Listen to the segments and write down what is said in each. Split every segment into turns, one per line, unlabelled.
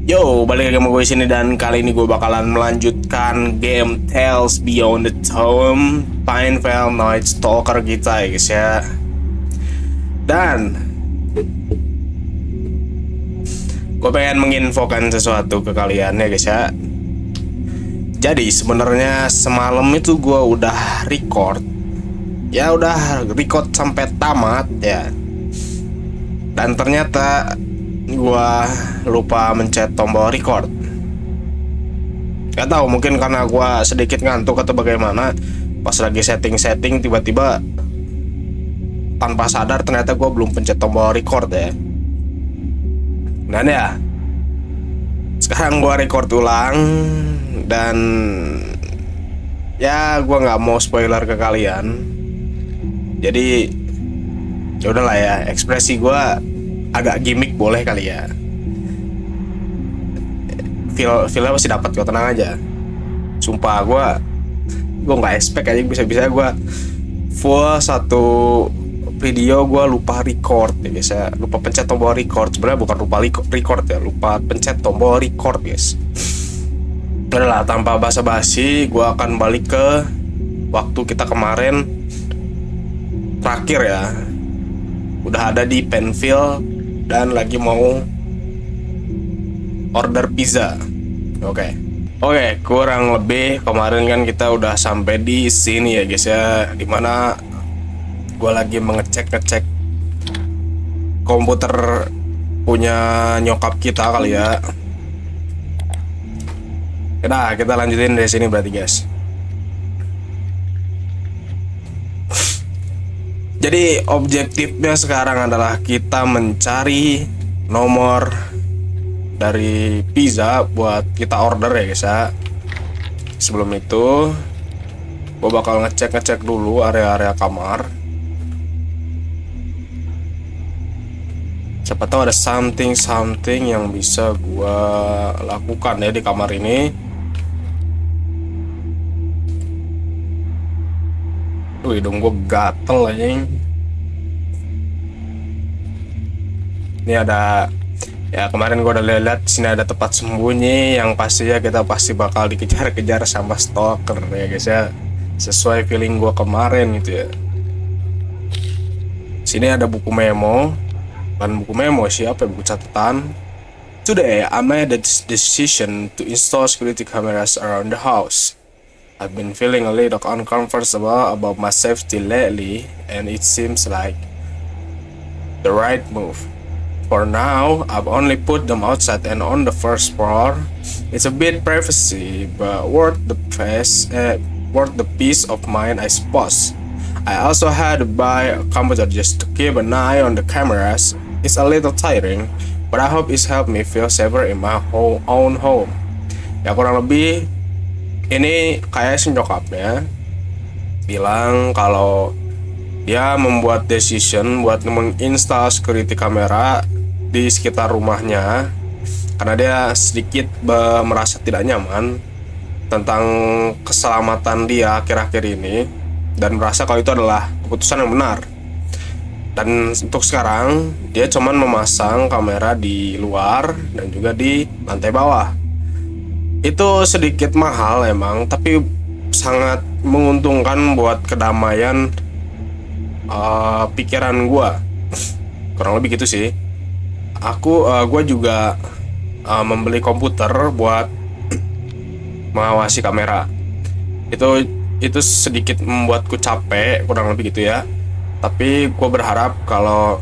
Yo, balik lagi sama gue sini dan kali ini gue bakalan melanjutkan game Tales Beyond the Tomb Pinevale Night Stalker kita ya guys ya. Dan gue pengen menginfokan sesuatu ke kalian ya guys ya. Jadi sebenarnya semalam itu gue udah record. Ya udah record sampai tamat ya. Dan ternyata gua lupa mencet tombol record. Gak tahu, mungkin karena gua sedikit ngantuk atau bagaimana. Pas lagi setting tiba-tiba tanpa sadar ternyata gua belum pencet tombol record ya. Dan ya, sekarang gua record ulang dan ya gua nggak mau spoiler ke kalian. Jadi ya udahlah ya, ekspresi gua agak gimmick boleh kali ya. Feelnya masih dapat kok, tenang aja. Sumpah gue nggak expect aja bisa gue full satu video gue lupa record ya guys ya. Lupa pencet tombol record. Sebenarnya bukan lupa record ya, lupa pencet tombol record guys. Udahlah, tanpa basa-basi gue akan balik ke waktu kita kemarin terakhir ya. Udah ada di Pinevale dan lagi mau order pizza. Oke, kurang lebih kemarin kan kita udah sampai di sini ya guys ya, dimana gue lagi ngecek komputer punya nyokap kita kali ya. Nah, kita lanjutin dari sini berarti guys. Jadi objektifnya sekarang adalah kita mencari nomor dari pizza buat kita order ya guys ya. Sebelum itu gue bakal ngecek dulu area-area kamar. Siapa tahu ada something yang bisa gue lakukan ya di kamar ini. Hidung gue gatel aja. Ini ada ya, kemarin gue udah lihat sini ada tempat sembunyi yang pastinya kita pasti bakal dikejar-kejar sama stalker ya guys ya. Sesuai feeling gue kemarin gitu ya. Sini ada buku memo. Bukan buku memo sih, apa ya, buku catatan. Today I made a decision to install security cameras around the house. I've been feeling a little uncomfortable about my safety lately, and it seems like the right move. For now, I've only put them outside and on the first floor. It's a bit privacy, but worth the peace of mind, I suppose. I also had to buy a computer just to keep an eye on the cameras. It's a little tiring, but I hope it's helped me feel safer in my own home. Ya kurang lebih ini kayak si nyokapnya bilang kalau dia membuat decision buat menginstal security kamera di sekitar rumahnya karena dia sedikit merasa tidak nyaman tentang keselamatan dia akhir-akhir ini dan merasa kalau itu adalah keputusan yang benar. Dan untuk sekarang dia cuman memasang kamera di luar dan juga di lantai bawah. Itu sedikit mahal emang, tapi sangat menguntungkan buat kedamaian pikiran gue. Kurang lebih gitu sih. Gue juga membeli komputer buat mengawasi kamera. Itu sedikit membuatku capek, kurang lebih gitu ya. Tapi gue berharap kalau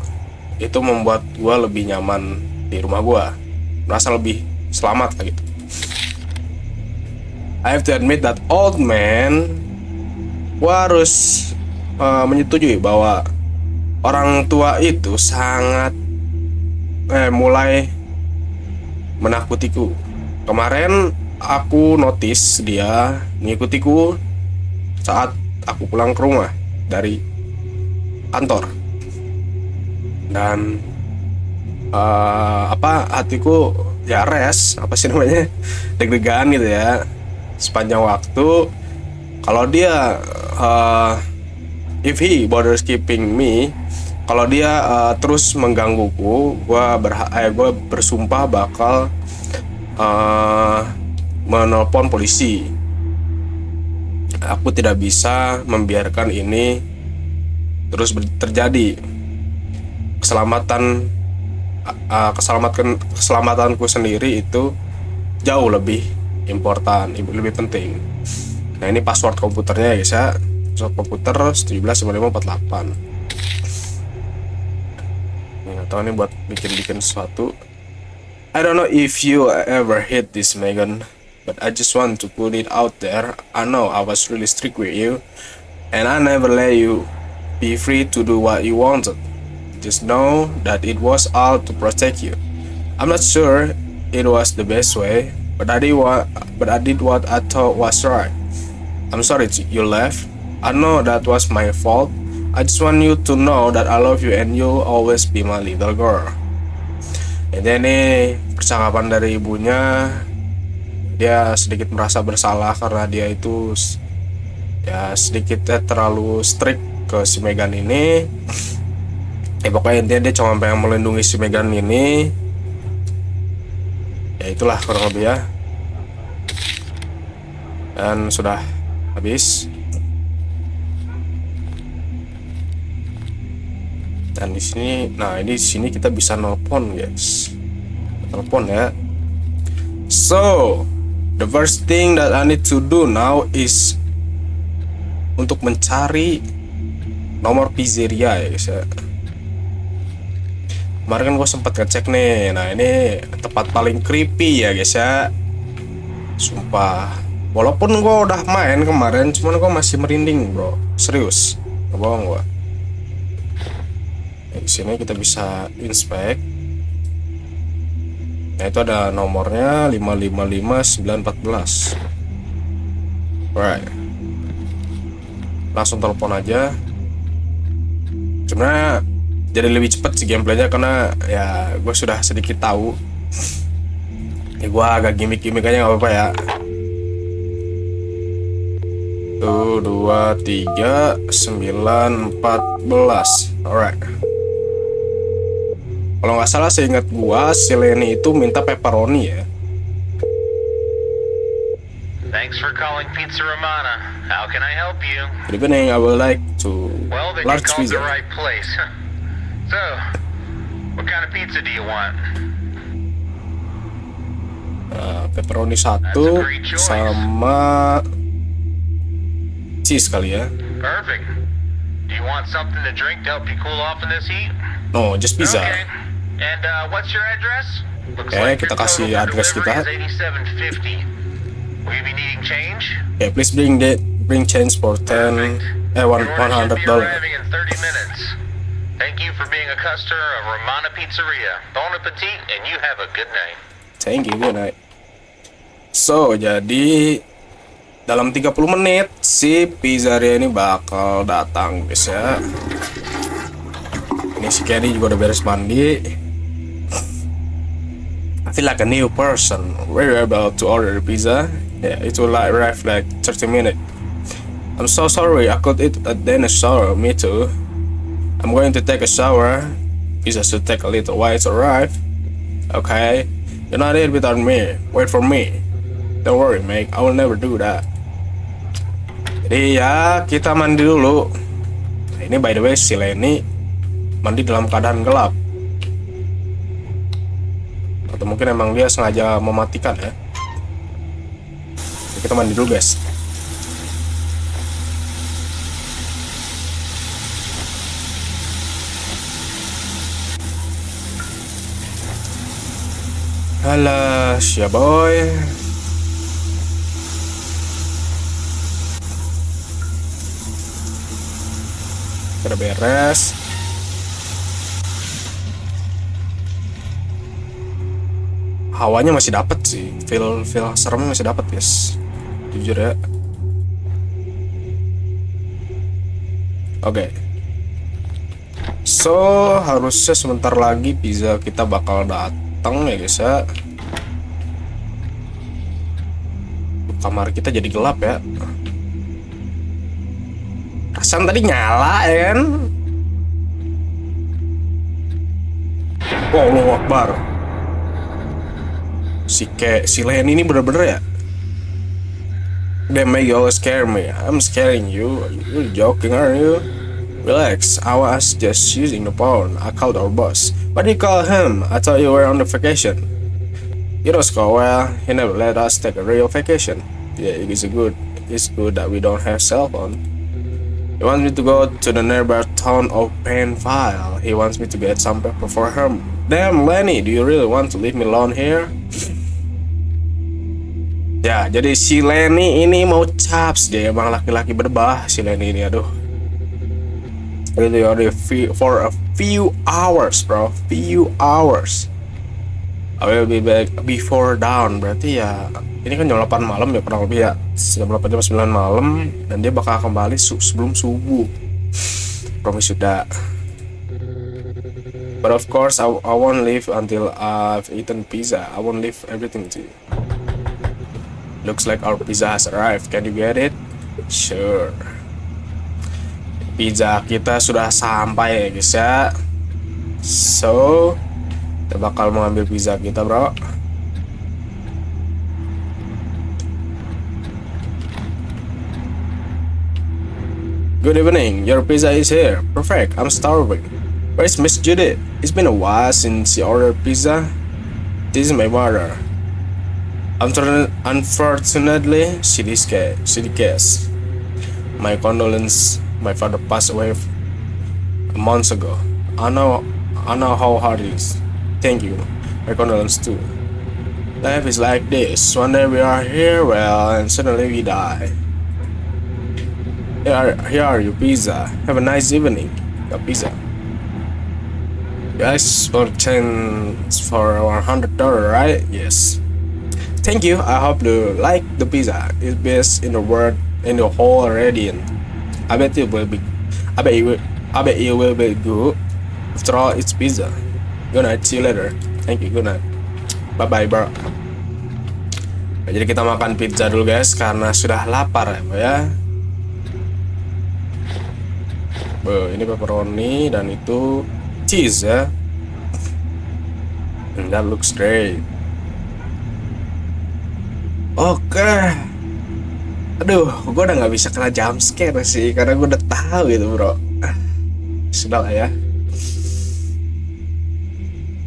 itu membuat gue lebih nyaman di rumah gue, merasa lebih selamat gitu. I have to admit that old man, gue harus menyetujui bahwa orang tua itu sangat mulai menakutiku. Kemarin aku notice dia mengikutiku saat aku pulang ke rumah dari kantor. Dan hatiku ya deg-degan gitu ya sepanjang waktu. Kalau dia if he bothers keeping me, kalau dia terus menggangguku, gue bersumpah bakal eh, menelpon polisi. Aku tidak bisa membiarkan ini terus terjadi. Keselamatanku sendiri itu jauh lebih important, lebih penting. Nah, ini password komputernya ya guys ya. Password komputer 179548. Nggak tahu nih buat bikin sesuatu. I don't know if you ever hit this, Megan, but I just want to put it out there. I know I was really strict with you, and I never let you be free to do what you wanted. Just know that it was all to protect you. I'm not sure it was the best way, but I did what I thought was right. I'm sorry you left. I know that was my fault. I just want you to know that I love you and you'll always be my little girl. Jadi ini percakapan dari ibunya. Dia sedikit merasa bersalah karena dia itu ya sedikit terlalu strict ke si Megan ini. Ya pokoknya intinya dia cuma pengen melindungi si Megan ini. Ya itulah kurang lebih ya. Dan sudah habis. Dan di sini, nah ini di sini kita bisa nelpon guys. Telepon ya. So, the first thing that I need to do now is untuk mencari nomor pizzeria ya guys ya. Kemarin kan gue sempat ngecek nih. Nah ini tempat paling creepy ya guys ya. Sumpah. Walaupun gue udah main kemarin, cuman gue masih merinding bro. Serius, gak bohong gue. Di sini kita bisa inspect. Nah itu ada nomornya 555914. Alright. Langsung telepon aja. Sebenarnya jadi lebih cepat sih gameplaynya karena ya gue sudah sedikit tahu. Ya gue agak gimmick aja nggak apa-apa ya. 1, 2, 3, 9, 14. Alright. Kalau nggak salah seingat gue si Lenny itu minta pepperoni ya.
Thanks for calling Pizza Romana. How can I help you?
Good evening, I would like to
Well, then you
large
called
pizza.
the right place. So, what kind of pizza do you want?
Pepperoni 1 sama cheese kali ya.
Perfect. Do you want something to drink to help you cool off in this heat?
No, just pizza.
Okay. And what's your address? Looks
Oke,
like
kita
your
kasih
total for
address
delivery
kita.
is $87.50. Will you be needing change?
Yeah, please bring change for
Perfect.
$100.
Your order should be arriving in 30 minutes. Thank you for being a customer of Romana Pizzeria. Bon appetit, and you have a good night.
Thank you, good night. So, jadi dalam 30 menit si pizzeria ini bakal datang guys ya. Ini si Kenny juga udah beres mandi. I feel like a new person. We're about to order the pizza. Yeah, it will arrive like 30 minutes. I'm so sorry, I could eat a dinosaur. Me too. I'm going to take a shower. Pizza should take a little while to arrive. Okay, you're not eat without me. Wait for me. Don't worry, mate. I will never do that. Jadi ya kita mandi dulu. Nah, ini by the way si Lenny mandi dalam keadaan gelap. Atau mungkin emang dia sengaja mematikan ya. Jadi kita mandi dulu guys. Alah, ya boy. Udah beres. Hawanya masih dapat sih. Feel seremnya masih dapat, guys. Jujur ya. Oke. So, harusnya sebentar lagi pizza kita bakal datang ya guys ya. Kamar kita jadi gelap ya. Perasaan tadi nyala ya kan. Allahu Akbar. Si Len ini bener-bener ya. They make you always scare me. I'm scaring you. You're joking, aren't you? Relax. I was just using the phone. I called our boss. What do you call him? I thought you were on the vacation. You know Scott well. He never let us take a real vacation. Yeah, it's good that we don't have cell phone. He wants me to go to the nearby town of Painfile. He wants me to get some paper for him. Damn, Lenny, do you really want to leave me alone here? Ya, jadi si Lenny ini mau caps. Dia emang laki-laki berbah si Lenny ini, aduh. Really only for a few hours, bro. Few hours. I will be back before dawn. Berarti ya, ini kan jam 8 malam ya, kurang lebih ya. Jam 8 jam 9 malam. Dan dia bakal kembali sebelum subuh. Promise sudah. But of course, I won't leave until I've eaten pizza. I won't leave everything to you. Looks like our pizza has arrived. Can you get it? Sure. Pizza kita sudah sampai ya guys ya. So, kita bakal mengambil pizza kita, bro. Good evening. Your pizza is here. Perfect. I'm starving. Where's Miss Judith? It's been a while since she ordered pizza. This is my mother. Unfortunately, she deceased. My condolence. My father passed away a month ago. I know how hard it is. Thank you. My condolence too. Life is like this. One day we are here, well, and suddenly we die. Here are your pizza. Have a nice evening. Got pizza. You guys want change for $100, right? Yes. Thank you. I hope you like the pizza. It's best in the world, in the whole radiant. I bet it will be good. After all, it's pizza. Good night. See you later. Thank you. Good night. Bye bye, bro. Nah, jadi kita makan pizza dulu guys karena sudah lapar ya. Ini pepperoni dan itu cheese ya. And that looks great. Oke. Aduh, gue udah nggak bisa kena jump scare sih karena gue udah tahu gitu, bro. Sudah lah ya.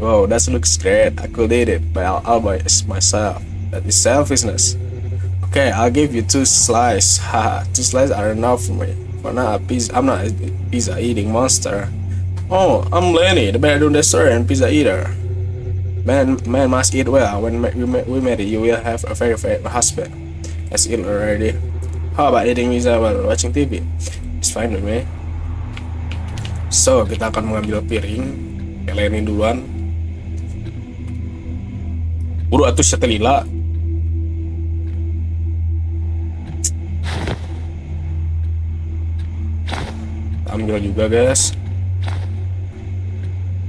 Wow, that looks great. I could eat it, but I'll buy it myself. That is selfishness. Okay, I'll give you 2 slices. Haha, 2 slices are enough for me. For now, I'm not a pizza eating monster. Oh, I'm Lenny, the bedroom destroyer and pizza eater. Man must eat well. When we marry, you will have a very favorite husband. Let's eat already. How about eating pizza while watching TV? It's fine with me. So, kita akan mengambil piring. Lenny duluan. Buru atuh setelila. Ambil juga guys.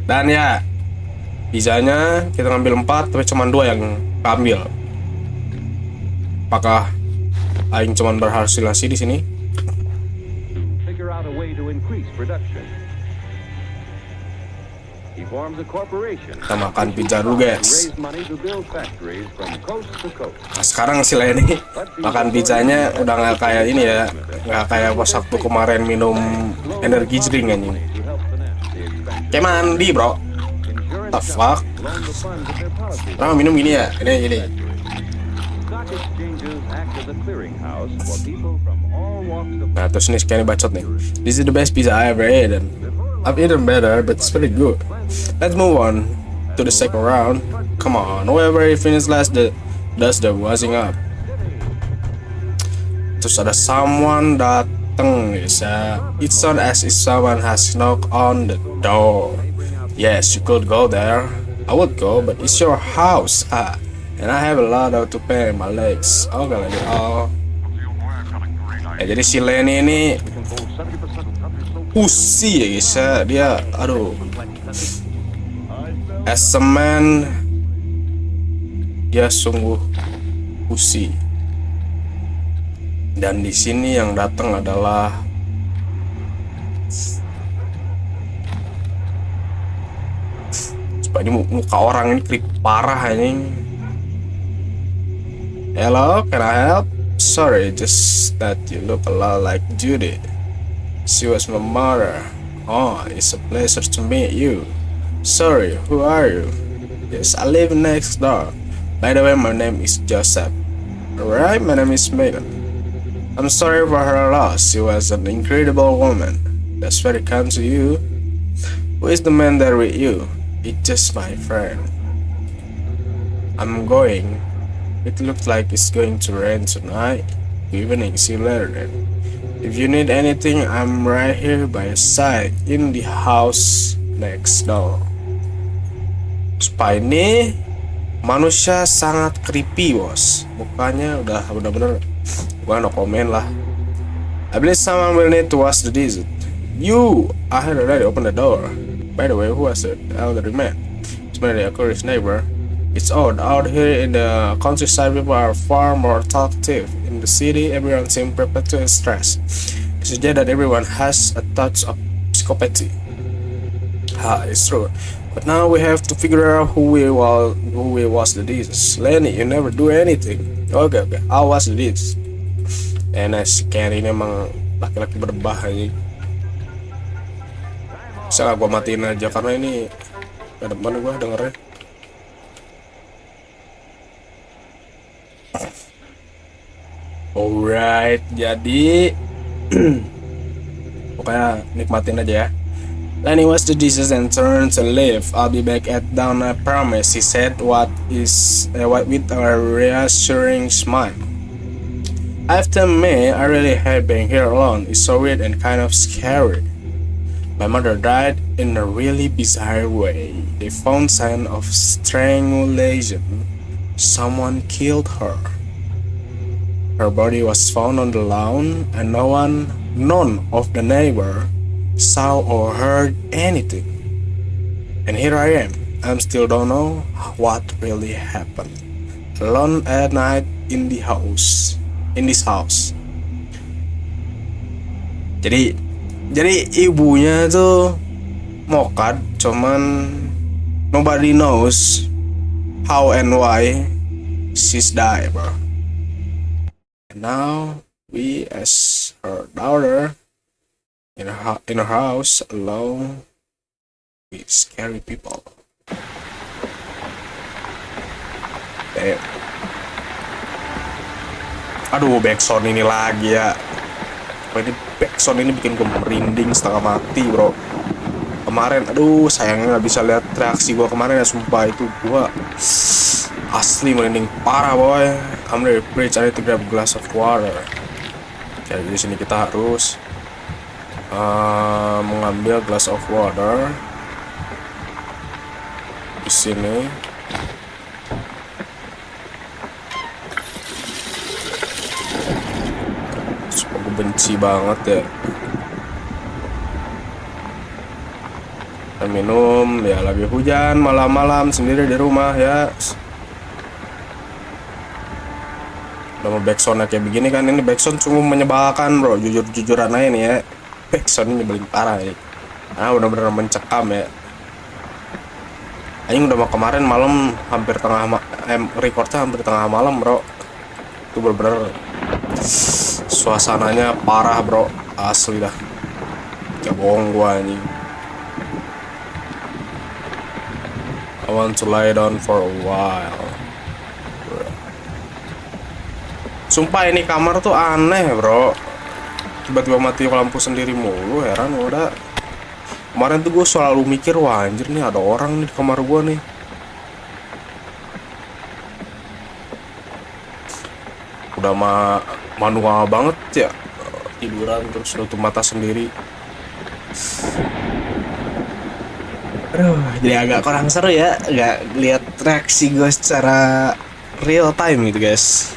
Dan ya, pizzanya kita ngambil 4 tapi cuma 2 yang ambil. Apakah aing cuman berhasil di sini?
Figure out a way to increase production. He forms a corporation.
Kita makan pizza dulu guys.
Raise money to build factories from coast to coast.
Nah, sekarang si Lenny makan pizzanya udah nggak kayak ini ya, nggak kayak pas waktu kemarin minum energi drink anjing. Kayak mandi bro. The fuck? Nah, minum gini ya, ini. Nah, terus nih sekali bacot nih. This is the best pizza I ever eaten. I've eaten better, but it's pretty good. Let's move on to the second round. Come on, whoever finishes last does the washing up. Terus ada someone dateng guys ya. It sounds as if someone has knocked on the door. Yes, you could go there. I would go, but it's your house. And I have a lot to pay my legs. Okay, let it all. Ya, jadi si Lenny ini pussy ya guys ya. Dia, aduh. As a man, dia sungguh pussy. Dan di sini yang datang adalah ini muka orang ini creep parah ini. Hello, can I help? Sorry, just that you look a lot like Judy. She was my mother. Oh, it's a pleasure to meet you. Sorry, who are you? Yes, I live next door. By the way, my name is Joseph. Alright, my name is Megan. I'm sorry for her loss. She was an incredible woman. That's very kind to you. Who is the man there with you? It's just my friend. I'm going. It looks like it's going to rain tonight. Good evening, see you later then. If you need anything, I'm right here by your side in the house next door. Spa ini manusia sangat creepy, bos. Mukanya udah bener-bener gua no comment lah. I believe someone will need to wash the dishes. I had already opened the door. By the way, who was the elderly man? It's my curious neighbor. It's odd. Out here in the countryside, people are far more talkative. In the city, everyone seems perpetually stressed. It suggests that everyone has a touch of psychopathy. It's true. But now we have to figure out who will wash the dishes. Lenny, you never do anything. Okay, I'll wash the dishes. Si Kenny ini emang laki-laki berbah aja. Bisa gak gue matiin aja karena ini ada depan gue dengernya. Alright, jadi pokoknya nikmatin aja ya. Lenny washed the dishes and turned to leave. I'll be back at dawn, I promise, he said, what with a reassuring smile. After me, I really hate being here alone. It's so weird and kind of scary. My mother died in a really bizarre way. They found signs of strangulation. Someone killed her. Her body was found on the lawn, and none of the neighbor saw or heard anything. And here I am. I still don't know what really happened. Alone at night in this house. Jadi ibunya tuh mokat, cuman nobody knows how and why she's died, bro. And now we, as her daughter, in her house alone with scary people. Damn. Aduh, backsound ini lagi ya. Ini backsound ini bikin gue merinding setengah mati, bro. Kemarin, aduh, sayangnya nggak bisa lihat reaksi gue kemarin ya, sumpah itu gue asli merinding parah, boy. I'm ready to preach. I need to grab a glass of water. Jadi di sini kita harus mengambil glass of water di sini. Gue benci banget ya. Kita minum ya, lagi hujan malam-malam sendiri di rumah ya. Udah mau backsoundnya kayak begini kan, ini backsound sungguh menyebalkan, bro. Jujuran aja nih ya, backsound ini nyebelin parah nih. Bener-bener mencekam ya. Anjing udah mau kemarin malam hampir recordnya hampir tengah malam, bro. Itu bener-bener suasananya parah, bro, asli dah. Gak bohong gua anjing. I want to lie down for a while. Sumpah ini kamar tuh aneh, bro. Tiba-tiba mati lampu sendiri mulu, heran gua udah. Kemarin tuh gue selalu mikir, wah anjir nih ada orang nih di kamar gua nih. Udah manual banget ya, tiduran terus nutup mata sendiri. Aduh, jadi agak kurang seru ya, nggak lihat reaksi gue secara real time gitu, guys.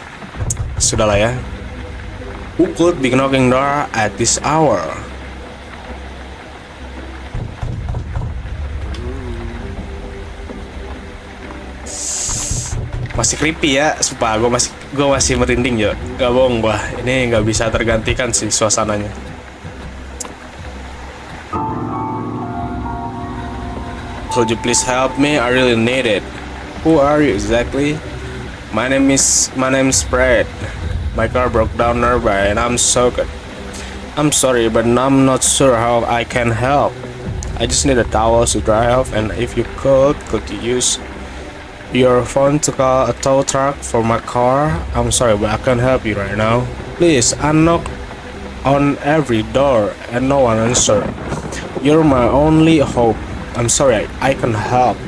Sudahlah ya. Who could be knocking door at this hour? Masih creepy ya, sumpah gue masih merinding ya. Gak bohong, bah. Ini nggak bisa tergantikan sih suasananya. Could you please help me? I really need it. Who are you exactly? My name's Fred. My car broke down nearby and I'm soaked. I'm sorry, but I'm not sure how I can help. I just need a towel to dry off, and if you could you use your phone to call a tow truck for my car? I'm sorry, but I can't help you right now. Please, I knock on every door and no one answer. You're my only hope. I'm sorry, I can help.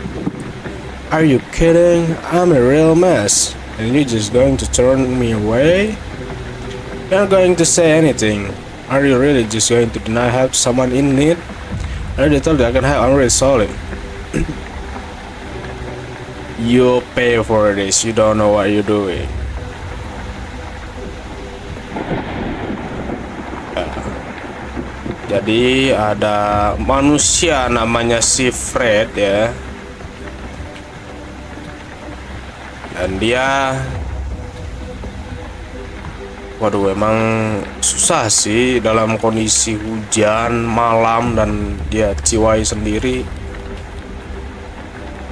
Are you kidding? I'm a real mess. And you're just going to turn me away? You're not going to say anything. Are you really just going to deny help to someone in need? I already told you I can help. I'm really sorry. You pay for this. You don't know what you're doing. Jadi ada manusia namanya si Fred ya. Dan dia, waduh, emang susah sih dalam kondisi hujan malam dan dia ciwai sendiri.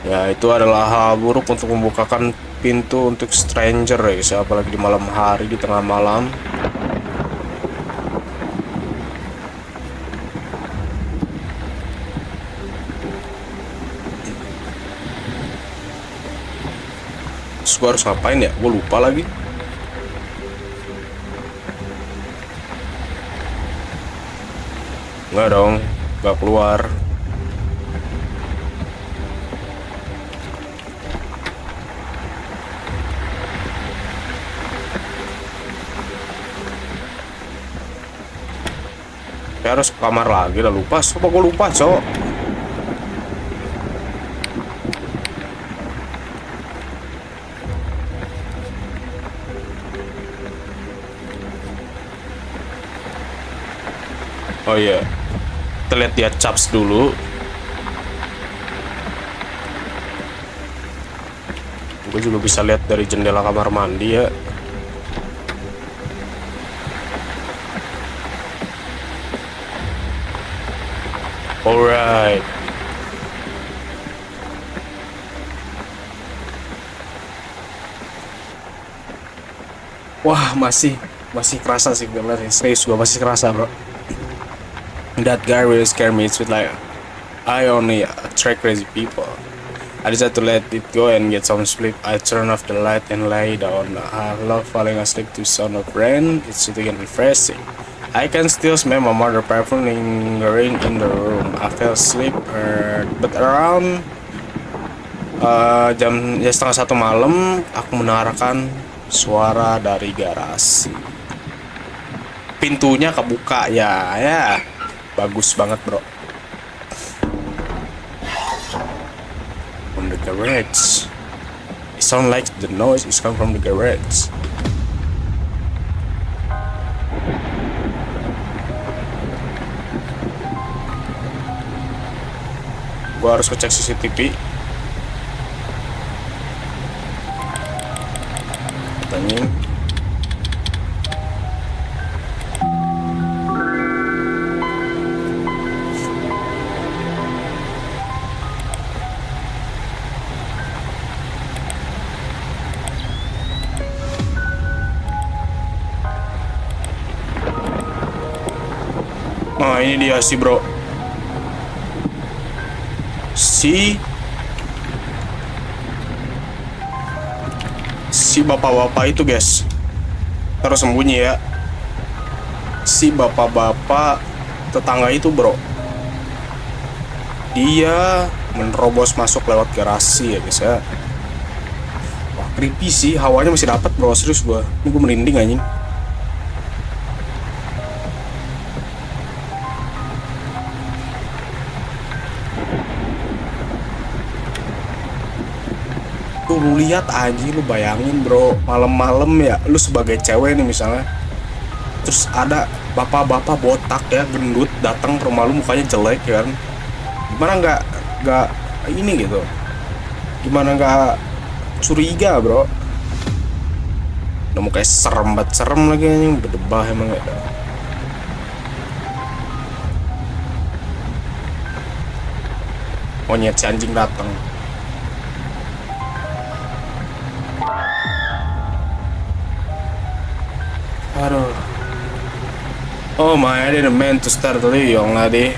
Ya, itu adalah hal buruk untuk membukakan pintu untuk stranger ya guys, apalagi di malam hari, di tengah malam. Terus gue harus ngapain ya? Gue lupa lagi. Enggak dong, gak keluar. Saya harus ke kamar lagi lah, lupa. Coba gue lupa, cok. Oh iya, kita lihat dia caps dulu. Gue juga bisa lihat dari jendela kamar mandi ya. Alright. Wah, masih kerasa sih sebenarnya. Serius, gue masih kerasa, bro. That guy really scared me. It's with like I only attract crazy people. I decided to let it go and get some sleep. I turned off the light and lay down. I love falling asleep to sound of rain. It's soothing and refreshing. I can still smell my mother perfume lingering in the room. I fell asleep, but around jam 1:30 malam, aku mendengarkan suara dari garasi. Pintunya kebuka ya. Bagus banget, bro. From the garage. It sound like the noise is coming from the garage. Gua harus ngecek CCTV. Tanya. Nah, ini dia sih, bro. Si bapak-bapak itu, guys. Terus sembunyi ya. Si bapak-bapak tetangga itu, bro. Dia menerobos masuk lewat garasi ya, guys ya. Wah, creepy sih. Hawanya masih dapat, bro. Serius gua. Ini gua merinding anjing. Lu lihat aja, lu bayangin, bro, malam-malam ya, lu sebagai cewek nih misalnya, terus ada bapak-bapak botak ya, gendut, datang ke rumah lu, mukanya jelek ya kan, gimana nggak ini gitu, gimana nggak curiga, bro. Udah mukanya serem banget, serem lagi anjing, berdebah emang ya. Monyet si anjing datang. Oh my, I didn't mean to startle you, young lady.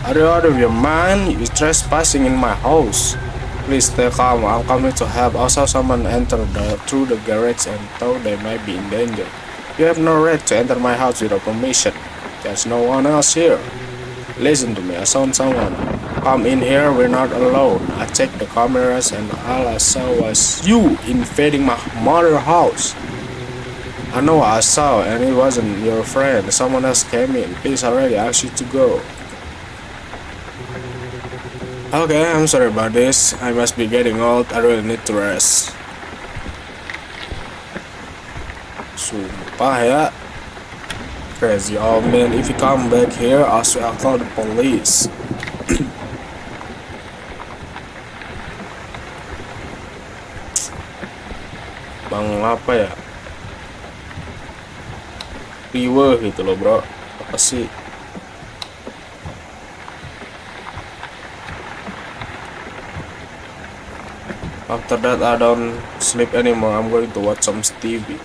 Are you out of your mind? You're trespassing in my house. Please stay calm. I'm coming to help. I saw someone enter through the garage and thought they might be in danger. You have no right to enter my house without permission. There's no one else here. Listen to me. I saw someone. Come in here. We're not alone. I checked the cameras and all I saw was you invading my mother's house. I know what I saw, and it wasn't your friend. Someone else came in. Please, I already asked you to go. Okay, I'm sorry about this. I must be getting old. I really need to rest. Sumpah ya. Crazy old man. If you come back here, I swear I'll call the police. Bang apa ya? Riwe gitu loh bro. Apa sih? After that I don't sleep anymore. I'm going to watch some TV.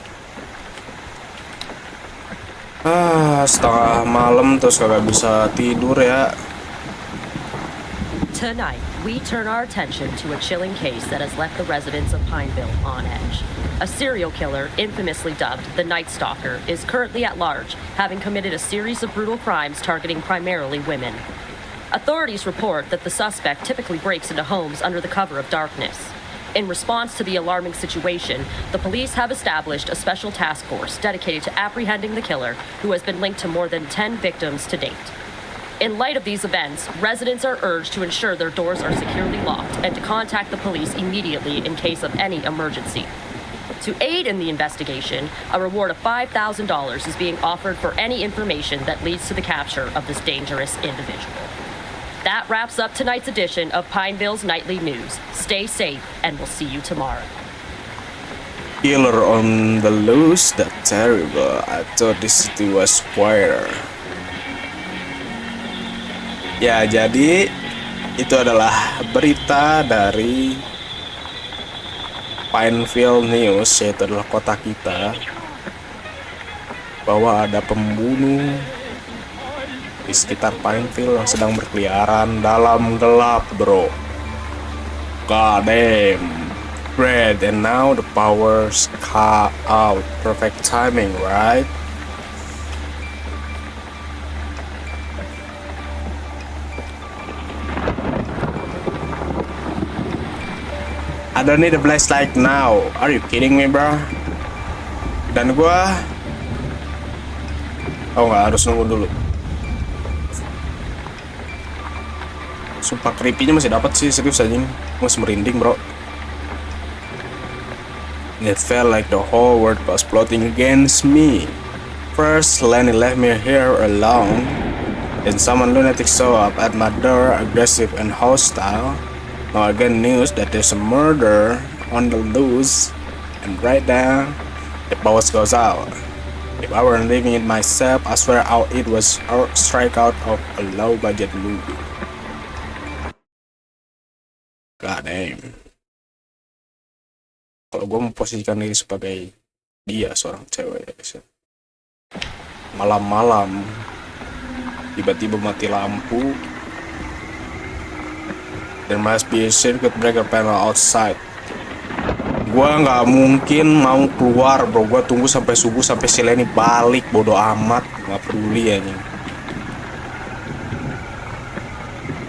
Setengah malam terus kagak bisa tidur ya.
Tonight, we turn our attention to a chilling case that has left the residents of Pineville on edge. A serial killer, infamously dubbed the Night Stalker, is currently at large, having committed a series of brutal crimes targeting primarily women. Authorities report that the suspect typically breaks into homes under the cover of darkness. In response to the alarming situation, the police have established a special task force dedicated to apprehending the killer, who has been linked to more than 10 victims to date. In light of these events, residents are urged to ensure their doors are securely locked and to contact the police immediately in case of any emergency. To aid in the investigation, a reward of $5,000 is being offered for any information that leads to the capture of this dangerous individual. That wraps up tonight's edition of Pineville's Nightly News. Stay safe, and we'll see you tomorrow.
Killer on the loose, that terrible. I thought this city was quieter. Ya, jadi itu adalah berita dari Pineville News, yaitu adalah kota kita, bahwa ada pembunuh di sekitar Pineville yang sedang berkeliaran dalam gelap, bro. God damn. Great, and now the power's cut out. Perfect timing, right? I don't need a flashlight now. Are you kidding me, bro? Dan gua nggak harus nunggu dulu. Sumpah creepy-nya masih dapat sih, serius aja. Masih merinding, bro. It felt like the whole world was plotting against me. First, Lenny left me here alone. Then someone lunatic showed up at my door, aggressive and hostile. Now I get news that there's a murder on the loose, and right now, the power goes out. If I weren't living it myself, I swear it was a strike out of a low-budget movie. God damn. Kalau gue memposisikan diri sebagai dia, seorang cewek, malam-malam tiba-tiba mati lampu. There must be a circuit breaker panel outside. Gua nggak mungkin mau keluar, bro. Gua tunggu sampai subuh, sampai si Lenny balik. Bodoh amat, nggak peduli anjing.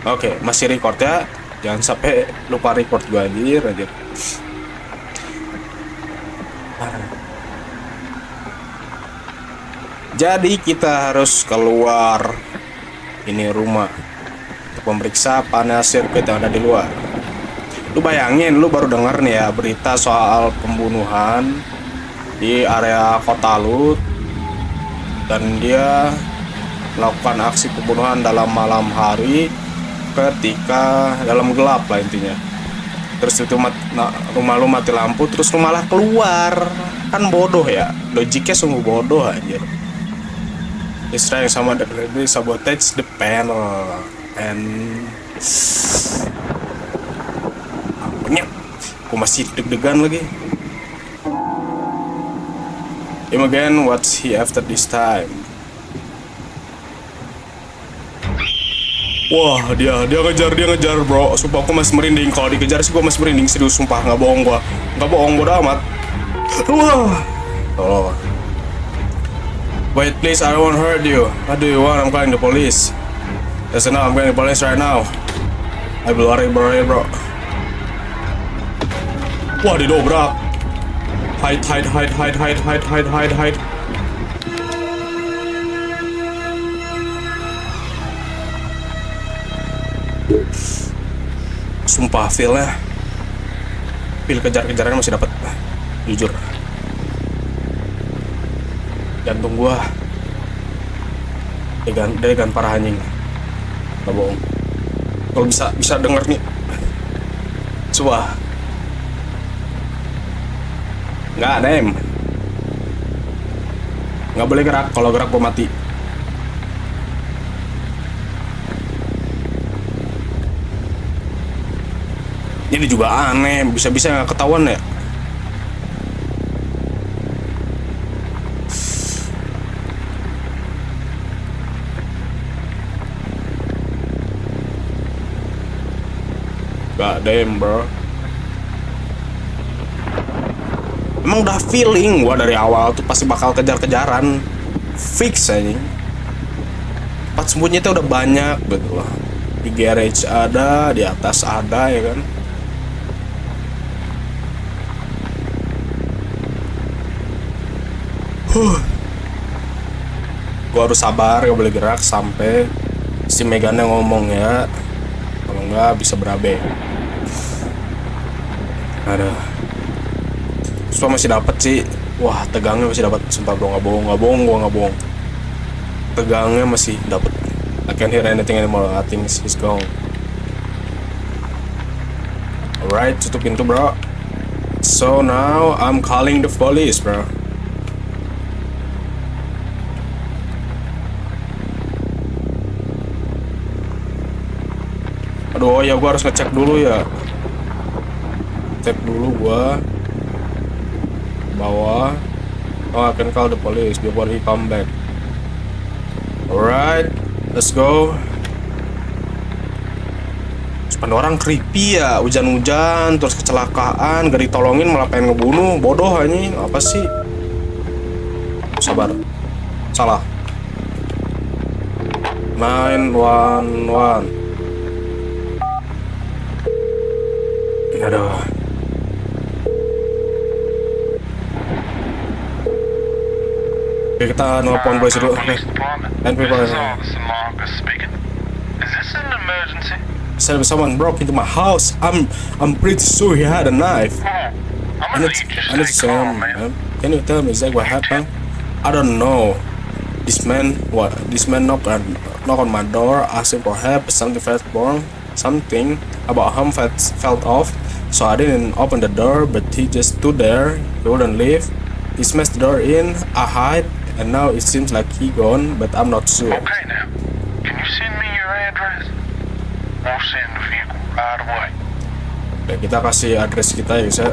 Oke, masih record ya. Jangan sampai lupa record gua, anjir. Jadi kita harus keluar ini rumah untuk memeriksa panel sirkuit yang ada di luar. Lu bayangin, lu baru denger nih ya berita soal pembunuhan di area kota lu, dan dia melakukan aksi pembunuhan dalam malam hari ketika dalam gelap lah intinya. Terus itu rumah lu mati lampu, terus lu malah keluar. Kan bodoh ya, logiknya sungguh bodoh anjir. He's trying someone to sabotage the panel and aku masih deg-degan lagi. Him again, what's he after this time? Wah, dia ngejar bro. Sumpah aku masih merinding. Kalau dikejar sih gue masih merinding, serius sumpah, nggak bohong gua. Nggak bohong, bodo amat. Wah. Tolong. Wait, please, I won't hurt you. What do you want? I'm calling the police. Yes, now I'm calling the police right now. I will worry, bro. Wah, didobrak. Hide. Sumpah feel kejar-kejarannya masih dapat, jujur. Jantung gua degan parah anjing, nggak bohong. Kalau bisa denger nih, coba nggak nggak boleh gerak. Kalau gerak gua mati. Ini juga aneh, bisa nggak ketahuan ya. God damn bro. Emang udah feeling gua dari awal tuh pasti bakal kejar-kejaran, fix aja. Tempat sembunyi itu udah banyak gitu loh. Di garage ada, di atas ada ya kan. Gua harus sabar, gak boleh gerak sampai si Megannya ngomong ya. Kalau nggak bisa berabe. Aduh. Semua masih dapat sih. Wah, tegangnya masih dapat. Sumpah bro, nggak bohong, gua nggak bohong. Tegangnya masih dapat. I can't hear anything anymore. I think he's gone. Alright, tutup pintu bro. So now I'm calling the police bro. Aduh, oh ya gua harus ngecek dulu ya. Cek dulu gua bawah. Oh, I can call the police before he come back. Alright, let's go. Sepanjang orang creepy ya, hujan-hujan terus kecelakaan, gak ditolongin malah pengen ngebunuh. Bodoh anjing, apa sih? Sabar. Salah. 911. Aduh. Oke, kita nelfon polisi dulu. Oke. And people
This is Officer Marcus speaking. Is this an emergency?
Said someone broke into my house. I'm pretty sure he had a knife.
I'm gonna need you
I need
to
to
stay
say,
calm, man.
can you tell me exactly what happened? I don't know. This man knocked on my door, asking for help. Something felt wrong. Something about him felt off. So I didn't open the door, but he just stood there. He wouldn't leave. He smashed the door in. I hid, and now it seems like he gone, but I'm not sure.
Okay now, can you send me your address? We'll send the vehicle right away.
Oke, kita kasih address kita ya guys ya.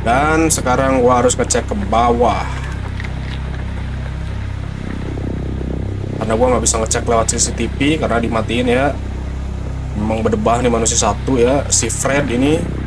Dan sekarang gua harus ngecek ke bawah. Karena gua nggak bisa ngecek lewat CCTV karena dimatiin ya. Memang berdebah nih manusia satu ya, si Fred ini.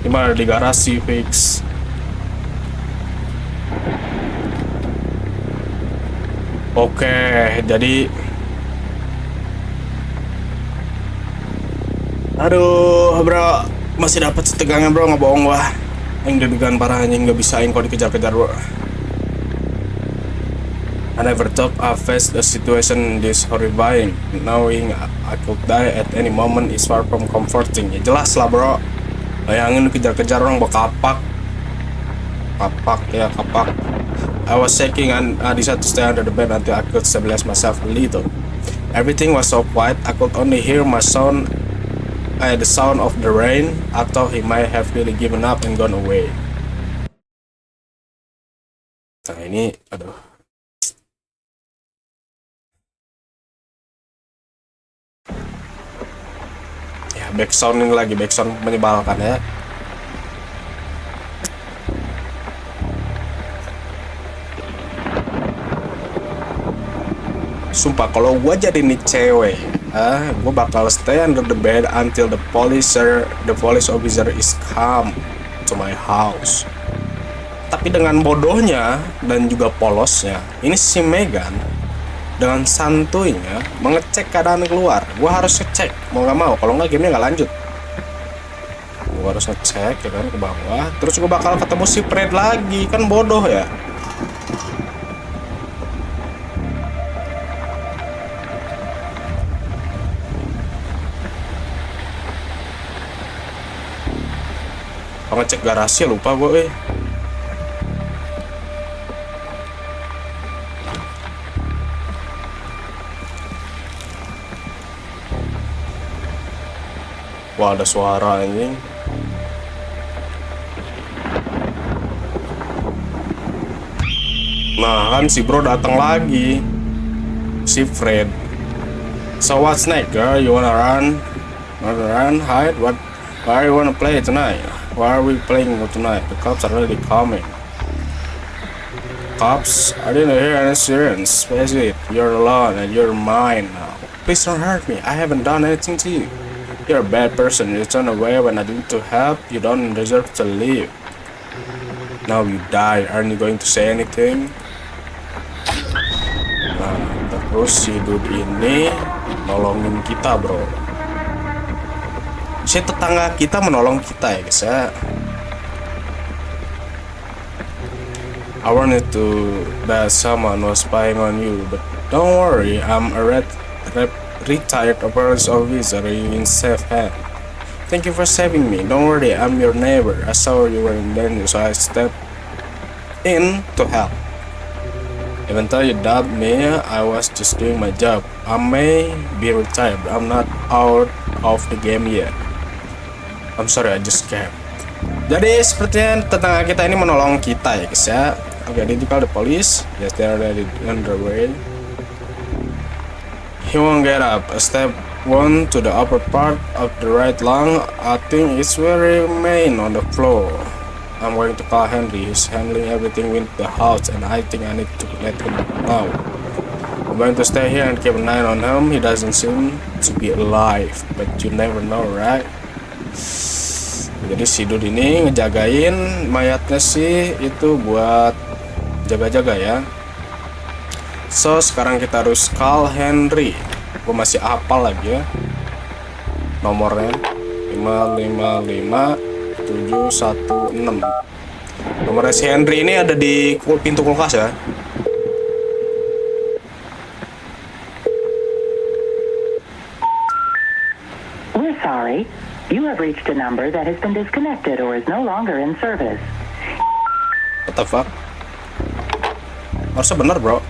Dimana di garasi fix. Oke, jadi aduh bro, masih dapat setegangnya bro, nggak bohong gua. Yang deg-degan parah anjing, nggak bisa kalau dikejar-kejar bro. I never thought I faced a situation this horrifying. Knowing I could die at any moment is far from comforting. Ya jelas lah bro. Bayangin dikejar-kejar orang kapak. I was shaking and I decided to stay under the bed until I could stabilize myself a little. Everything was so quiet, I could only hear my son at the sound of the rain, I thought he might have really given up and gone away. Nah ini, aduh. Ya, backsound ini lagi, backsound menyebalkan ya. Sumpah kalau gue jadi nih cewek, gue bakal stay under the bed until the police officer is come to my house. Tapi dengan bodohnya dan juga polosnya, ini si Megan dengan santuinya mengecek keadaan keluar. Gue harus ngecek, mau nggak mau, kalau nggak gamenya nggak lanjut. Gue harus ngecek ya kan ke bawah, terus gue bakal ketemu si Fred lagi, kan bodoh ya. Ngecek garasi lupa gue. Wah, ada suara anjing. Nah kan si bro datang lagi, si Fred. So what's next, girl? You wanna run? Hide? Why you wanna play tonight? Why are we playing tonight? The cops are really coming. Cops? I didn't hear any sirens. Face it, you're alone and you're mine now. Please don't hurt me. I haven't done anything to you. You're a bad person. You turn away when I didn't to help. You don't deserve to live. Now you die. Aren't you going to say anything? Nah, terus si dude ini nolongin kita, bro. Si tetangga kita menolong kita ya guys ya. I wanted to that someone was spying on you, but don't worry, I'm a retired police officer. You in safe hand. Thank you for saving me. Don't worry, I'm your neighbor. I saw you were in danger, so I stepped in to help. Even though you doubt me, I was just doing my job. I may be retired, but I'm not out of the game yet. I'm sorry, I just can't. Jadi sepertinya tetangga kita ini menolong kita ya guys ya. Okay, did you call the police? Yes, they are already on the way. He won't get up. Step 1 to the upper part of the right lung. I think it's will remain on the floor. I'm going to call Henry. He's handling everything with the house, and I think I need to let him know. I'm going to stay here and keep an eye on him. He doesn't seem to be alive, but you never know, right? Jadi si dude ini ngejagain mayatnya sih itu buat jaga-jaga ya. So sekarang kita harus call Henry. Gue masih hafal lagi ya nomornya 555716. Nomornya si Henry ini ada di pintu kulkas ya.
We're sorry. You have reached a number that has been disconnected or is no longer in service.
What the fuck? Harusnya bener bro.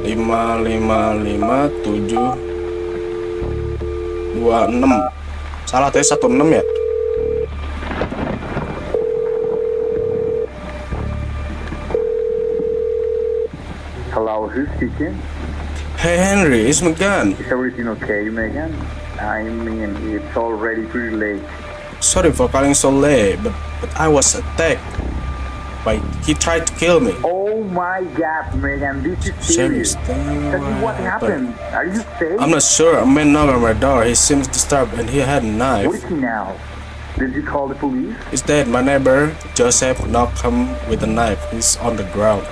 555726. Salah tadi 16 ya.
Hello, who's speaking?
Hey Henry, it's Megan.
Is everything okay, Megan? I mean, it's already pretty late.
Sorry for calling so late, but I was attacked. He tried to kill me.
Oh my god, Megan, this is serious. Tell me what happened. Are you safe?
I'm not sure. A man knocked on my door. He seems disturbed and he had a knife.
What is he now? Did you call the police?
He's dead. My neighbor, Joseph, knocked him with a knife. He's on the ground.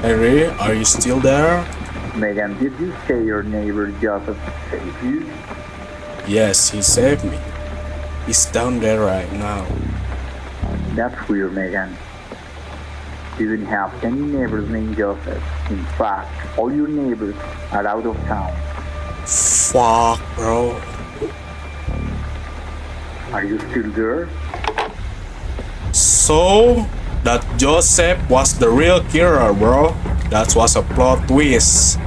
Henry, are you still there?
Megan, did you say your neighbor Joseph saved you?
Yes, he saved me. He's down there right now.
That's weird, Megan. You didn't have any neighbors named Joseph. In fact, all your neighbors are out of town.
Fuck, bro.
Are you still there?
So, that Joseph was the real killer, bro. That was a plot twist.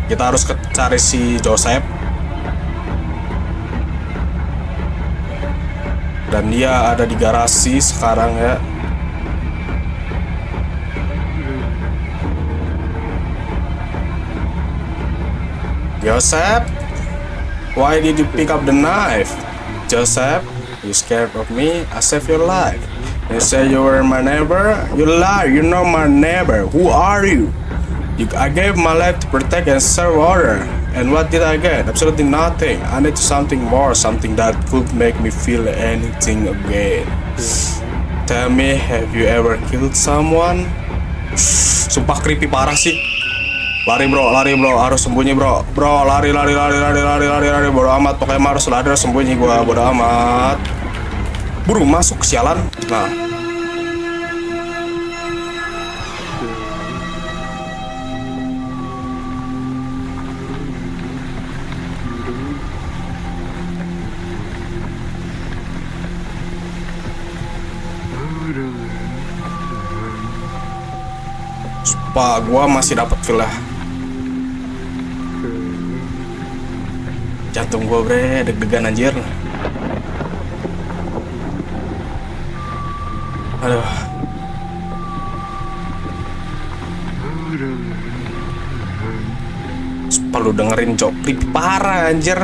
Kita harus cari si Joseph. Dan dia ada di garasi sekarang ya. Joseph, why did you pick up the knife? Joseph, you scared of me? I saved your life. You say you were my neighbor? You lie, you're not my neighbor. Who are you? I gave my life to protect and serve order. And what did I get? Absolutely nothing. I need something more, something that could make me feel anything again. Tell me, have you ever killed someone? Sumpah creepy parah sih. Lari bro, harus sembunyi bro. Bro, lari, bodo amat. Pokoknya harus lari, harus sembunyi gua, bodo amat. Buru masuk, sialan. Nah. Sumpah, gua masih dapat feel lah. Jantung gua bre, deg-degan anjir. Aduh. Sumpah lu dengerin Cok, creepy parah anjir.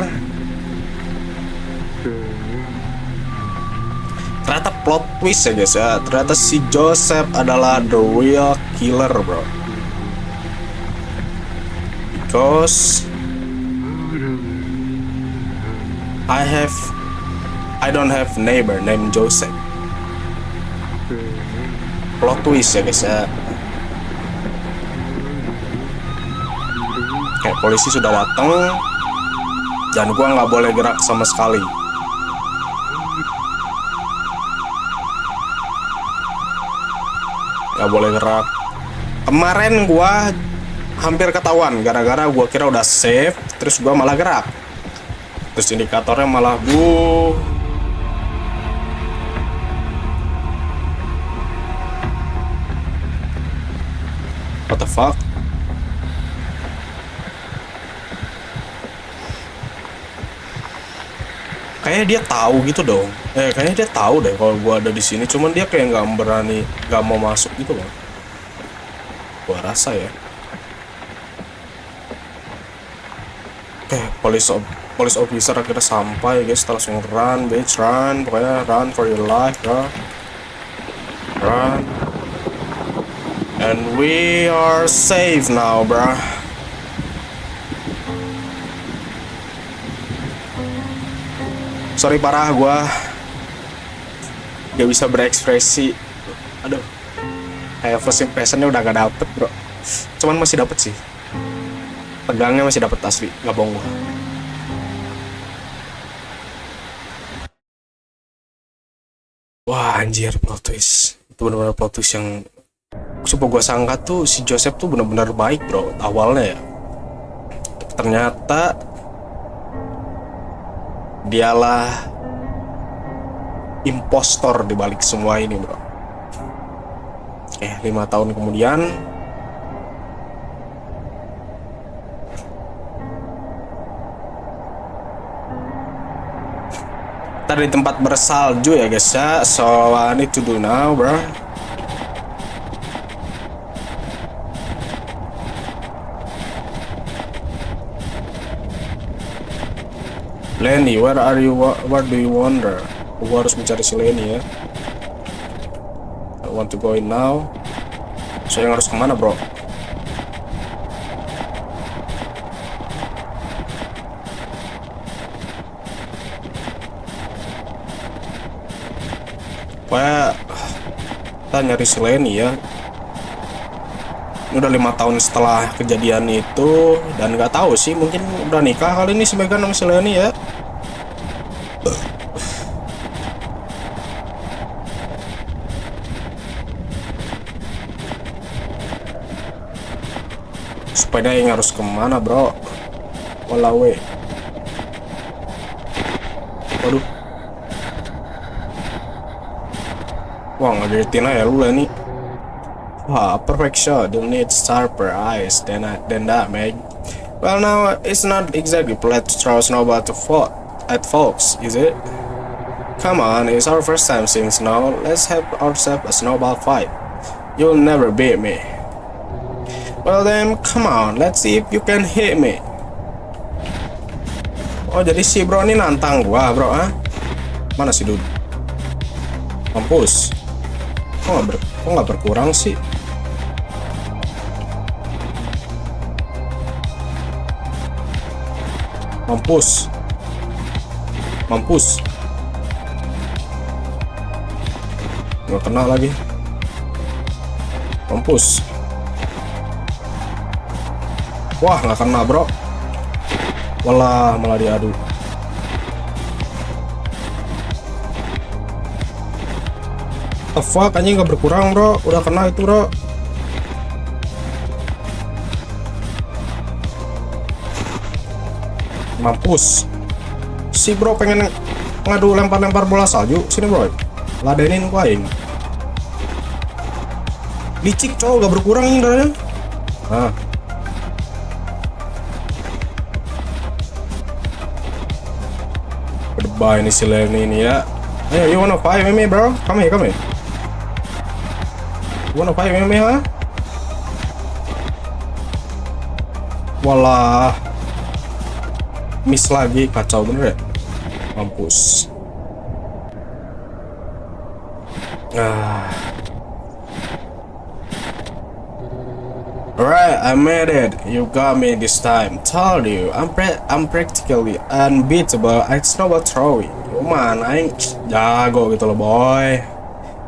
Ternyata plot twist ya guys ya. Ternyata si Joseph adalah the real killer bro. Because I don't have neighbor named Joseph. Plot twist ya guys ya. Kayak polisi sudah datang dan gua nggak boleh gerak sama sekali. Nggak boleh gerak. Kemarin gua hampir ketahuan gara-gara gua kira udah save, terus gua malah gerak. Terus indikatornya malah what the fuck? Kayaknya dia tahu gitu dong. Kayaknya dia tahu deh kalau gua ada di sini. Cuman dia kayak nggak mau masuk gitu loh. Gua rasa ya. Oke, police officer akhirnya sampai guys. Kita langsung run, bitch, run. Pokoknya run for your life, bro. Run. And we are safe now, bro. Sorry parah, gue gak bisa berekspresi. Aduh, kayak first impressionnya udah gak dapet bro. Cuman masih dapet sih. Tegangnya masih dapet asli, gak bohong gue. Wah anjir, plot twist. Itu bener-bener plot twist yang coba gue sangka tuh si Joseph tuh bener-bener baik bro awalnya ya. Ternyata dialah impostor di balik semua ini bro. 5 tahun kemudian kita di tempat bersalju ya guys ya. So I need to do now bro. Lenny, where are you? Where do you wander? Gua harus mencari si Lenny ya. I want to go in now. Saya harus kemana bro? Pokoknya kita nyari si Lenny ya. Ini udah 5 tahun setelah kejadian itu dan nggak tahu sih, mungkin udah nikah kali ini si Megan sama si Lenny ya. Sepeda yang harus kemana bro? Walawe. Waduh. Wah ngagetin aja lu Lenny. Wah perfect shot. Don't need sharper eyes than that man. Well, now it's not exactly polite to throw a snowball at folks, is it? Come on, it's our first time seeing snow. Let's have ourselves a snowball fight. You'll never beat me. Well then, come on, let's see if you can hit me. Oh, jadi si bro ini nantang gua, bro, ah? Mana si dude? Mampus. Kok nggak berkurang sih? Mampus. Nggak kena lagi. Mampus. Wah, nggak kena, bro. Walah, malah diadu. The fuck, anjing nggak berkurang, bro. Udah kena itu, bro. Mampus. Si bro pengen ngadu lempar-lempar bola salju. Sini, bro. Ladenin gua aing. Licik, cowok, gak berkurang ini darahnya. Nah. Berdebah ini si Lenny ini ya. Ayo, you wanna fight with me, bro? Come here. You wanna fight with me, huh? Walah. Miss lagi, kacau bener ya. Mampus. Alright, I made it. You got me this time. Told you, I'm practically unbeatable at snowball throwing. Man, I ain't jago gitu loh, boy.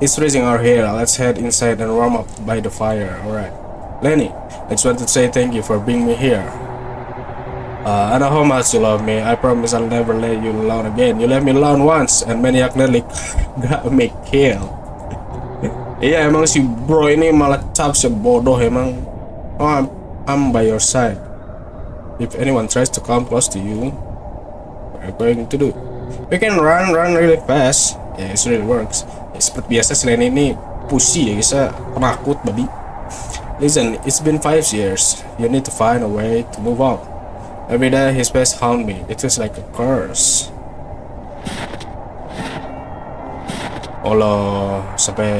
It's freezing out here. Let's head inside and warm up by the fire. Alright, Lenny, I just want to say thank you for bringing me here. I know how much you love me. I promise I'll never let you alone again. You let me alone once, and Maniac nearly got me killed. Iya, emang si bro ini malah cap sebodoh emang. Oh, I'm by your side. If anyone tries to come close to you, what are you going to do? We can run really fast. Yeah, it really works. Ya, seperti biasa selain ini pussy ya guys, penakut babi. Listen, it's been 5 years. You need to find a way to move on. Every day his face haunt me. It feels like a curse. Allah, sampai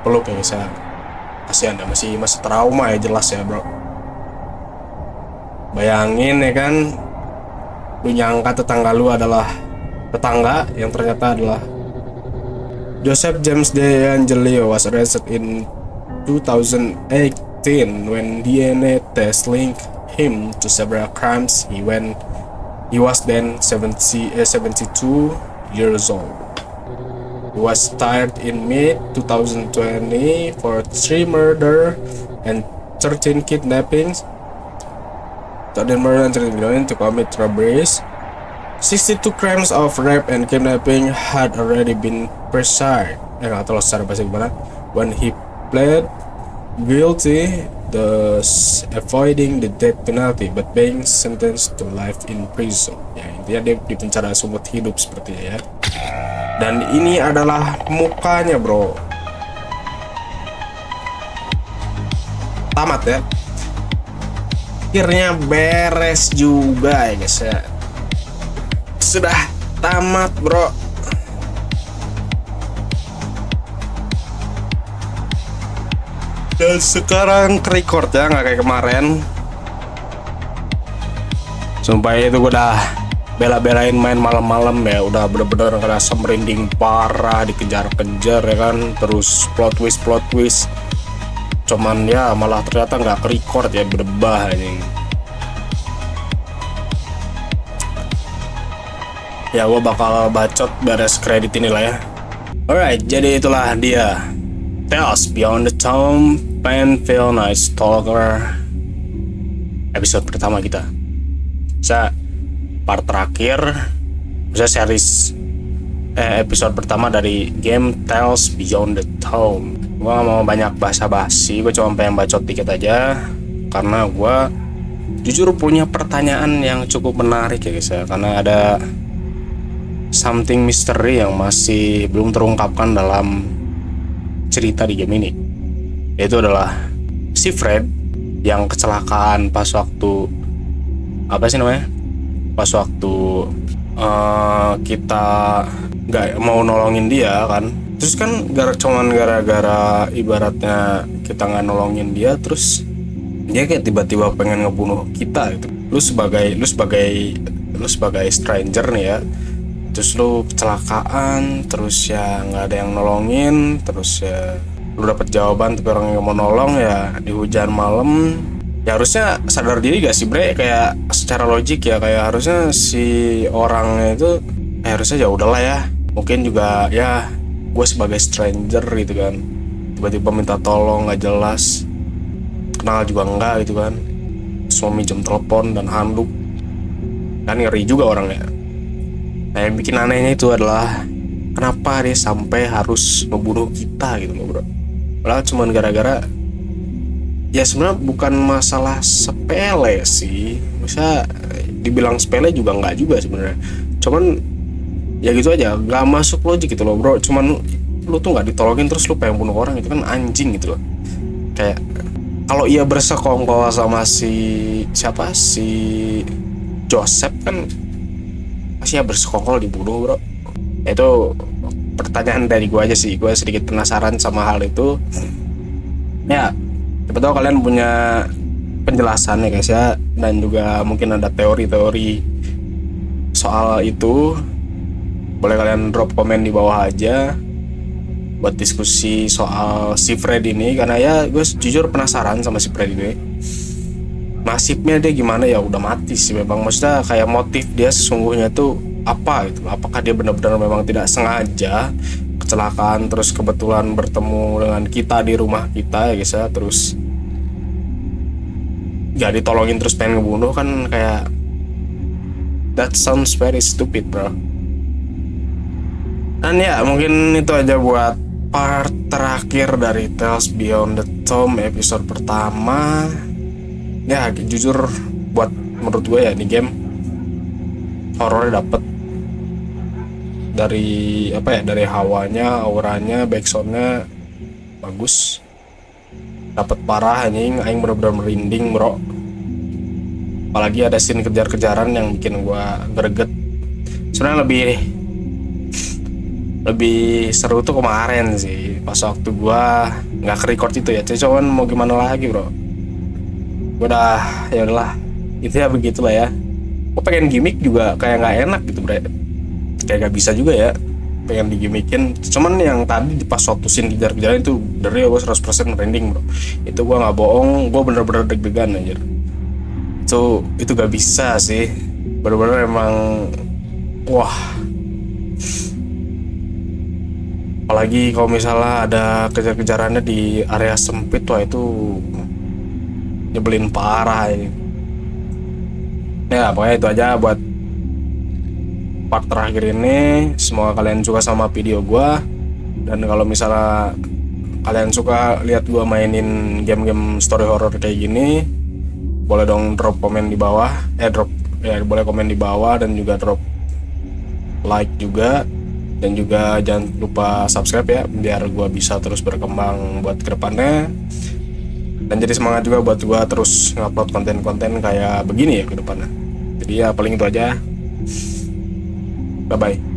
peluk ya guys ya. Kasihan dah, masih trauma ya, jelas ya bro. Bayangin ya kan, lu nyangka tetangga lu adalah tetangga yang ternyata adalah Joseph James DeAngelio was arrested in 2018 when DNA test linked him to several crimes. He was then 72 years old. He was tried in mid-2020 for 3 murder and 13 kidnappings. 13 murder and 13 kidnapping to commit robberies. 62 crimes of rape and kidnapping had already been prescribed. Nggak tahu secara bahasa gimana. When he pled guilty, thus avoiding the death penalty, but being sentenced to life in prison. Ya, intinya dia di penjara seumur hidup sepertinya ya. Dan ini adalah mukanya bro. Tamat ya. Akhirnya beres juga ya guys ya. Sudah tamat bro. Dan sekarang record ya, nggak kayak kemarin. Sumpah itu gue udah bela-belain main malam-malam ya, udah bener-bener ngerasa merinding parah, dikejar-kejar ya kan, terus plot twist. Cuman ya malah ternyata nggak ke-record ya, berdebah ini. Ya gue bakal bacot beres kredit ini lah ya. Alright, jadi itulah dia Tales Beyond the Tomb, Painfield Night Stalker episode pertama kita. Part terakhir bisa series episode pertama dari game Tales Beyond the Tomb. Gua gak mau banyak basa-basi, gue cuma pengen bacot dikit aja karena gua jujur punya pertanyaan yang cukup menarik ya guys ya, karena ada something misteri yang masih belum terungkapkan dalam cerita di game ini, yaitu adalah si Fred yang kecelakaan pas waktu apa sih namanya, pas waktu kita nggak mau nolongin dia kan, terus kan cuman gara-gara ibaratnya kita nggak nolongin dia, terus dia kayak tiba-tiba pengen ngebunuh kita gitu. Lu sebagai stranger nih ya, terus lu kecelakaan, terus ya nggak ada yang nolongin, terus ya lu dapet jawaban tapi orang yang mau nolong ya di hujan malam. Ya harusnya sadar diri gak sih bre, kayak secara logik ya, kayak harusnya si orangnya itu harusnya ya udahlah ya, mungkin juga ya gue sebagai stranger gitu kan, tiba-tiba minta tolong nggak jelas, kenal juga enggak gitu kan, semua minjem telepon dan handuk kan, ngeri juga orangnya. Nah yang bikin anehnya itu adalah kenapa dia sampai harus membunuh kita gitu loh bro. Padahal cuma gara-gara ya sebenarnya bukan masalah sepele sih, bisa dibilang sepele juga nggak juga sebenarnya, cuman ya gitu aja nggak masuk logik gitu loh bro. Cuman lu tuh nggak ditolongin terus lu pengen bunuh orang, itu kan anjing gitu loh. Kayak kalau ia bersekongkol sama si Joseph kan pasti ya bersekongkol dibunuh bro. Itu pertanyaan dari gue aja sih, gue sedikit penasaran sama hal itu ya. Siapa tahu kalian punya penjelasan ya guys ya, dan juga mungkin ada teori-teori soal itu. Boleh kalian drop komen di bawah aja buat diskusi soal si Fred ini, karena ya gue jujur penasaran sama si Fred ini. Nasibnya dia gimana ya, udah mati sih memang. Maksudnya kayak motif dia sesungguhnya tuh apa gitu. Apakah dia benar-benar memang tidak sengaja kecelakaan terus kebetulan bertemu dengan kita di rumah kita ya guys ya, terus gak ditolongin terus pengen ngebunuh kan, kayak that sounds very stupid bro. Dan ya mungkin itu aja buat part terakhir dari Tales Beyond the Tomb episode pertama. Ya jujur buat menurut gue ya, di game horornya dapet dari apa ya, dari hawanya, auranya, backsoundnya bagus, dapet parah anjing, aing bener-bener merinding bro. Apalagi ada scene kejar-kejaran yang bikin gua greget. Sebenarnya lebih seru tuh kemarin sih, pas waktu gua nggak ke-record itu ya, cuman mau gimana lagi bro. Gua ya udahlah, itu ya begitulah ya. Gua pengen gimmick juga kayak nggak enak gitu bre, kayak gak bisa juga ya pengen digimikin. Cuman yang tadi pas waktu scene kejar-kejaran itu dari gue 100% merinding bro. Itu gue nggak bohong, gue bener-bener deg-degan anjir. Itu gak bisa sih, bener-bener emang wah. Apalagi kalau misalnya ada kejar-kejarannya di area sempit, wah itu nyebelin parah ini. Ya pokoknya itu aja buat part terakhir ini. Semoga kalian suka sama video gua, dan kalau misalnya kalian suka lihat gua mainin game-game story horror kayak gini, boleh dong drop komen di bawah, boleh komen di bawah, dan juga drop like juga, dan juga jangan lupa subscribe ya, biar gua bisa terus berkembang buat kedepannya, dan jadi semangat juga buat gua terus ngupload konten-konten kayak begini ya ke depannya. Jadi ya paling itu aja. Bye bye.